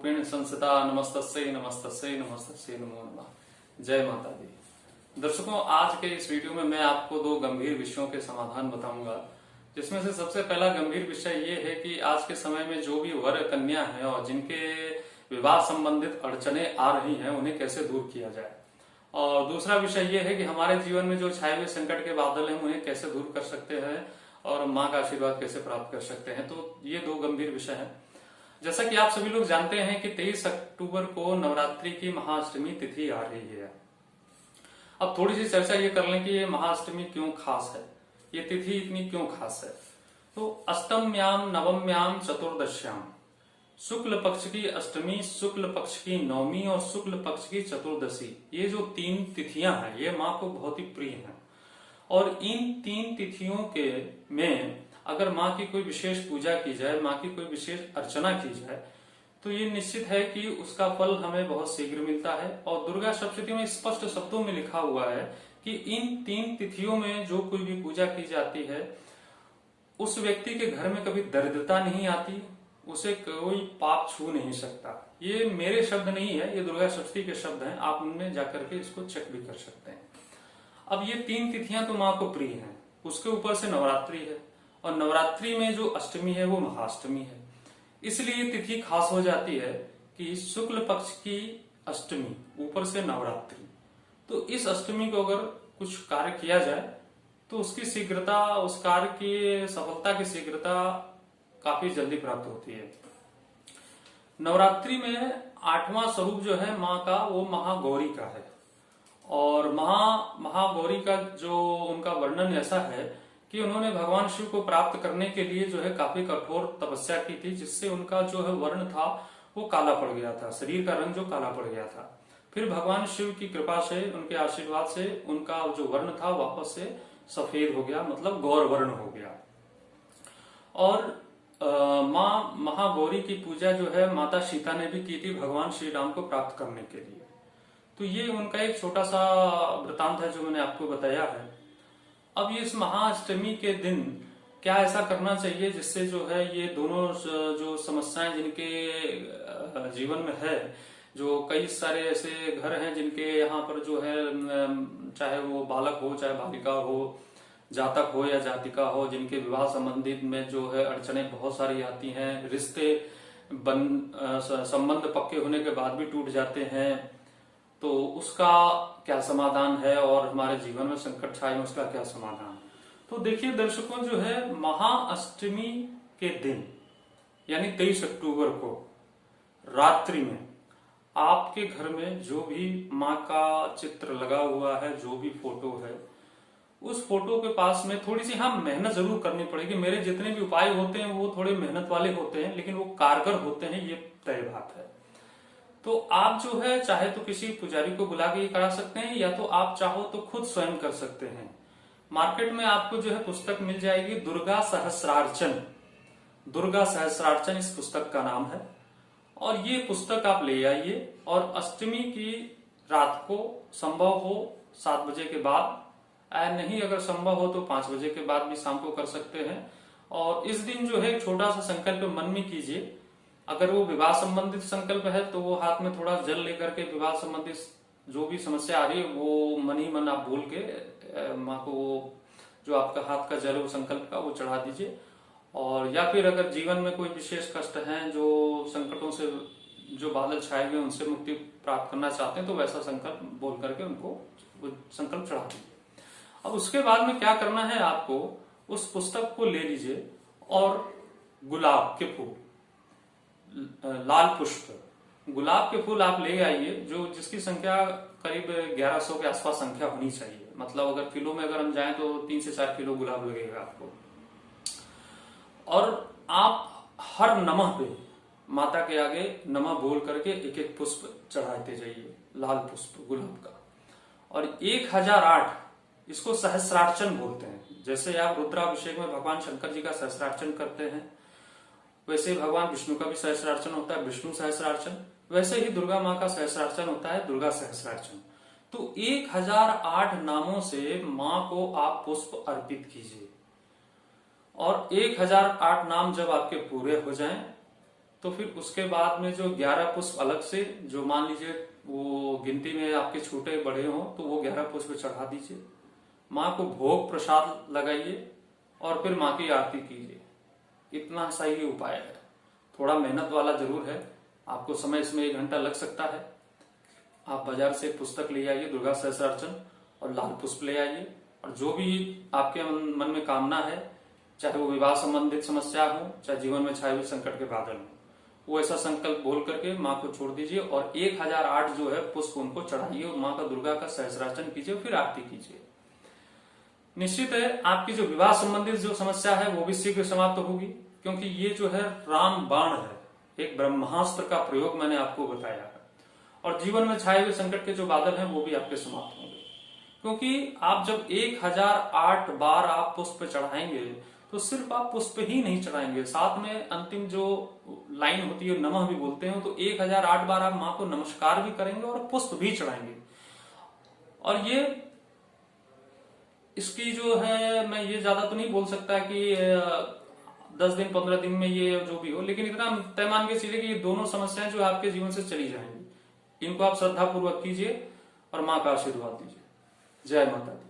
रूपेण संस्थिता नमस्तस्यै नमस्तस्यै नमस्तस्यै नमो नमः। जय माता दी। दर्शकों, आज के इस वीडियो में मैं आपको दो गंभीर विषयों के समाधान बताऊंगा, जिसमें से सबसे पहला गंभीर विषय ये है कि आज के समय में जो भी वर कन्या है और जिनके विवाह संबंधित अड़चने आ रही हैं उन्हें कैसे दूर किया जाए, और दूसरा विषय ये है कि हमारे जीवन में जो छाए हुए संकट के बादल हैं उन्हें कैसे दूर कर सकते हैं और माँ का आशीर्वाद कैसे प्राप्त कर सकते हैं। तो ये दो गंभीर विषय हैं। जैसा कि आप सभी लोग जानते हैं कि 23 अक्टूबर को नवरात्रि की महाअष्टमी तिथि आ रही है। अब थोड़ी सी चर्चा ये कर लें कि ये महाअष्टमी क्यों खास है, ये तिथि इतनी क्यों खास है। तो अष्टम्याम नवम्याम चतुर्दश्याम, शुक्ल पक्ष की अष्टमी, शुक्ल पक्ष की नवमी और शुक्ल पक्ष की चतुर्दशी, ये जो तीन तिथियां हैं ये माँ को बहुत ही प्रिय हैं। और इन तीन तिथियों के में अगर माँ की कोई विशेष पूजा की जाए, माँ की कोई विशेष अर्चना की जाए, तो ये निश्चित है कि उसका फल हमें बहुत शीघ्र मिलता है। और दुर्गा सप्तशती में स्पष्ट शब्दों में लिखा हुआ है कि इन तीन तिथियों में जो कोई भी पूजा की जाती है उस व्यक्ति के घर में कभी दरिद्रता नहीं आती, उसे कोई पाप छू नहीं सकता। ये मेरे शब्द नहीं है, ये दुर्गा सप्तशती के शब्द हैं। आप उनमें जाकर के इसको चेक भी कर सकते हैं। अब ये तीन तिथियां तो माँ को प्रिय हैं, उसके ऊपर से नवरात्रि है और नवरात्रि में जो अष्टमी है वो महाअष्टमी है, इसलिए ये तिथि खास हो जाती है कि शुक्ल पक्ष की अष्टमी ऊपर से नवरात्रि। तो इस अष्टमी को अगर कुछ कार्य किया जाए तो उसकी शीघ्रता, उस कार्य की सफलता की शीघ्रता काफी जल्दी प्राप्त होती है। नवरात्रि में 8वां स्वरूप जो है माँ का वो महागौरी का है। और महागौरी का जो उनका वर्णन ऐसा है कि उन्होंने भगवान शिव को प्राप्त करने के लिए जो है काफी कठोर तपस्या की थी, जिससे उनका जो है वर्ण था वो काला पड़ गया था, शरीर का रंग जो काला पड़ गया था। फिर भगवान शिव की कृपा से, उनके आशीर्वाद से उनका जो वर्ण था वापस से सफेद हो गया, मतलब गौर वर्ण हो गया। और माँ महागौरी की पूजा जो है माता सीता ने भी की थी भगवान श्री राम को प्राप्त करने के लिए। तो ये उनका एक छोटा सा वृतांत है जो मैंने आपको बताया है। अब ये इस महाअष्टमी के दिन क्या ऐसा करना चाहिए जिससे जो है ये दोनों जो समस्याएं जिनके जीवन में है, जो कई सारे ऐसे घर हैं जिनके यहाँ पर जो है चाहे वो बालक हो चाहे बालिका हो, जातक हो या जातिका हो, जिनके विवाह संबंधित में जो है अड़चने बहुत सारी आती हैं, रिश्ते संबंध पक्के होने के बाद भी टूट जाते हैं, तो उसका क्या समाधान है और हमारे जीवन में संकट छाए हैं उसका क्या समाधान। तो देखिए दर्शकों, जो है महाअष्टमी के दिन यानी 23 अक्टूबर को रात्रि में आपके घर में जो भी माँ का चित्र लगा हुआ है, जो भी फोटो है, उस फोटो के पास में थोड़ी सी मेहनत जरूर करनी पड़ेगी। मेरे जितने भी उपाय होते हैं वो थोड़े मेहनत वाले होते हैं, लेकिन वो कारगर होते हैं, ये तय बात है। तो आप जो है चाहे तो किसी पुजारी को बुला के करा सकते हैं, या तो आप चाहो तो खुद स्वयं कर सकते हैं। मार्केट में आपको जो है पुस्तक मिल जाएगी दुर्गा सहस्रार्चन। दुर्गा सहस्रार्चन इस पुस्तक का नाम है, और ये पुस्तक आप ले आइए और अष्टमी की रात को संभव हो 7 बजे के बाद, नहीं अगर संभव हो तो 5 बजे के बाद भी शाम को कर सकते हैं। और इस दिन जो है छोटा सा संकल्प मन में कीजिए। अगर वो विवाह संबंधित संकल्प है तो वो हाथ में थोड़ा जल लेकर के विवाह संबंधित जो भी समस्या आ रही है वो मन ही मन आप बोल के माँ को वो जो आपका हाथ का जल है वो संकल्प का वो चढ़ा दीजिए। और या फिर अगर जीवन में कोई विशेष कष्ट है, जो संकटों से जो बादल छाए हुए उनसे मुक्ति प्राप्त करना चाहते हैं, तो वैसा संकल्प बोल करके उनको संकल्प चढ़ा दीजिए। अब उसके बाद में क्या करना है, आपको उस पुस्तक को ले लीजिए और गुलाब के फूल, लाल पुष्प गुलाब के फूल आप ले आइए, जो जिसकी संख्या करीब 1100 के आसपास संख्या होनी चाहिए। मतलब अगर किलो में अगर हम जाएं तो 3 से 4 किलो गुलाब लगेगा आपको। और आप हर नमः पे माता के आगे नमः बोल करके एक एक पुष्प चढ़ाते जाइए, लाल पुष्प गुलाब का। और 1008 इसको सहस्रार्चन बोलते हैं। जैसे आप रुद्राभिषेक में भगवान शंकर जी का सहस्रार्चन करते हैं, वैसे भगवान विष्णु का भी सहस्रार्चन होता है, विष्णु सहस्रार्चन। वैसे ही दुर्गा माँ का सहस्रार्चन होता है, दुर्गा सहस्रार्चन। तो 1008 नामों से माँ को आप पुष्प अर्पित कीजिए। और 1008 नाम जब आपके पूरे हो जाएं तो फिर उसके बाद में जो 11 पुष्प अलग से, जो मान लीजिए वो गिनती में आपके छोटे बड़े हों, तो वो 11 पुष्प चढ़ा दीजिए। माँ को भोग प्रसाद लगाइए और फिर माँ की आरती कीजिए। इतना सही उपाय है। थोड़ा मेहनत वाला जरूर है, आपको समय इसमें 1 घंटा लग सकता है। आप बाजार से पुस्तक ले आइए, दुर्गा सहस्त्रार्चन, और लाल पुष्प ले आइए, और जो भी आपके मन में कामना है, चाहे वो विवाह संबंधित समस्या हो, चाहे जीवन में छाए हुए संकट के बादल हो, वो ऐसा संकल्प बोल करके माँ को छोड़ दीजिए और 1008 जो है पुष्प उनको चढ़ाइए और माँ का दुर्गा का सहस्त्रार्चन कीजिए, फिर आरती कीजिए। निश्चित है आपकी जो विवाह संबंधित जो समस्या है वो भी शीघ्र समाप्त होगी, क्योंकि ये जो है राम बाण है, एक ब्रह्मास्त्र का प्रयोग मैंने आपको बताया है। और जीवन में छाए हुए संकट के जो बादल हैं वो भी आपके समाप्त होंगे, क्योंकि आप जब 1008 बार आप पुष्प चढ़ाएंगे तो सिर्फ आप पुष्प ही नहीं चढ़ाएंगे, साथ में अंतिम जो लाइन होती है नमः भी बोलते हैं, तो 1008 बार आप माँ को नमस्कार भी करेंगे और पुष्प भी चढ़ाएंगे। और ये इसकी जो है, मैं ये ज्यादा तो नहीं बोल सकता कि 10 दिन 15 दिन में ये जो भी हो, लेकिन इतना तय मान के चलिए कि ये दोनों समस्याएं जो आपके जीवन से चली जाएंगी। इनको आप श्रद्धा पूर्वक कीजिए और माँ का आशीर्वाद दीजिए। जय माता दी।